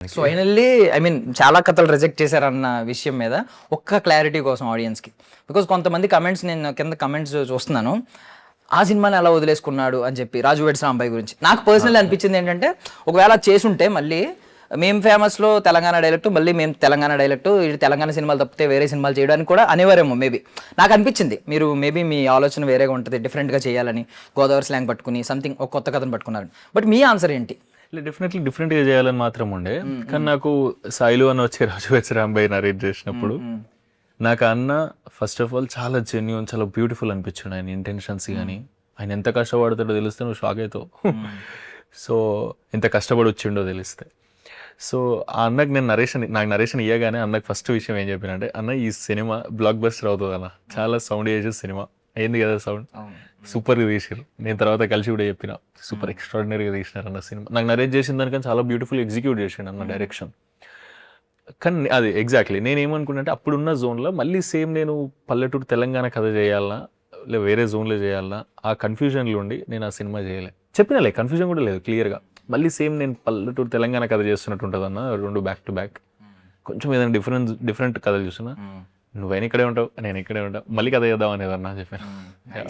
So finally I mean చాలా కథలు reject చేశారన్న విషయం మీద ఒక్క క్లారిటీ కోసం ఆడియన్స్కి, బికాజ్ కొంతమంది కమెంట్స్ నేను కింద కమెంట్స్ చూస్తున్నాను, ఆ సినిమాని ఎలా వదిలేసుకున్నాడు అని చెప్పి రాజు వెడ్స్ రాంబాయ్ గురించి. నాకు పర్సనల్లీ అనిపించింది ఏంటంటే, ఒకవేళ చేసుంటే మళ్ళీ మేము ఫేమస్లో తెలంగాణ డైలెక్ట్, మళ్ళీ మేము తెలంగాణ డైలెక్ట్, ఇది తెలంగాణ సినిమాలు తప్పితే వేరే సినిమాలు చేయడానికి కూడా అనేవారేమో మేబీ. నాకు అనిపించింది మీరు మేబీ మీ ఆలోచన వేరేగా ఉంటుంది, డిఫరెంట్గా చేయాలని, గోదావరి స్లాంగ్ పట్టుకుని సంథింగ్ ఒక కొత్త కథను పట్టుకున్నారు. బట్ మీ ఆన్సర్ ఏంటి? డెఫినెట్లీ డిఫరెంట్గా చేయాలని మాత్రం ఉండే, కానీ నాకు సాయిలు అని వచ్చే రాజు వెడ్స్ రాంబాయ్ నరేట్ చేసినప్పుడు నాకు అన్న ఫస్ట్ ఆఫ్ ఆల్ చాలా జెన్యూన్, చాలా బ్యూటిఫుల్ అనిపించింది. ఆయన ఇంటెన్షన్స్ కానీ ఆయన ఎంత కష్టపడతాడో తెలిస్తే నువ్వు షాక్ అవుతావు. సో ఎంత కష్టపడి వచ్చిండో తెలిస్తే. సో ఆ అన్నకు నేను నాకు నరేషన్ ఇయ్యగానే అన్నకు ఫస్ట్ విషయం ఏం చెప్పినంటే, అన్న ఈ సినిమా బ్లాక్ బస్టర్ అవుతుంది అన్న, చాలా సౌండ్ చేసే సినిమా అయింది కదా, సౌండ్ సూపర్గా తీసారు. నేను తర్వాత కలిసి కూడా చెప్పిన సూపర్ ఎక్స్ట్రాడినరీగా తీసినారు అన్న సినిమా. నాకు నరేట్ చేసిన దానికని చాలా బ్యూటిఫుల్ ఎగ్జిక్యూట్ చేసిండు అన్న డైరెక్షన్. కానీ అది ఎగ్జాక్ట్లీ నేను ఏమనుకున్నానంటే, అప్పుడున్న జోన్లో మళ్ళీ సేమ్ నేను పల్లెటూరు తెలంగాణ కథ చేయాలన్నా లేదా వేరే జోన్లో చేయాలన్నా ఆ కన్ఫ్యూజన్లో ఉండి నేను ఆ సినిమా చేయలే. చెప్పినలే కన్ఫ్యూజన్ కూడా లేదు, క్లియర్గా మళ్ళీ సేమ్ నేను పల్లెటూరు తెలంగాణ కథ చేస్తున్నట్టు ఉంటుంది అన్న, రెండు బ్యాక్ టు బ్యాక్. కొంచెం ఏదైనా డిఫరెంట్ కథలు చూస్తున్నా, నువ్వైనా ఇక్కడే ఉంటావు నేను ఇక్కడే ఉంటావు, మళ్ళీ కథ చేద్దాం అనేదన్నా చెప్పాను.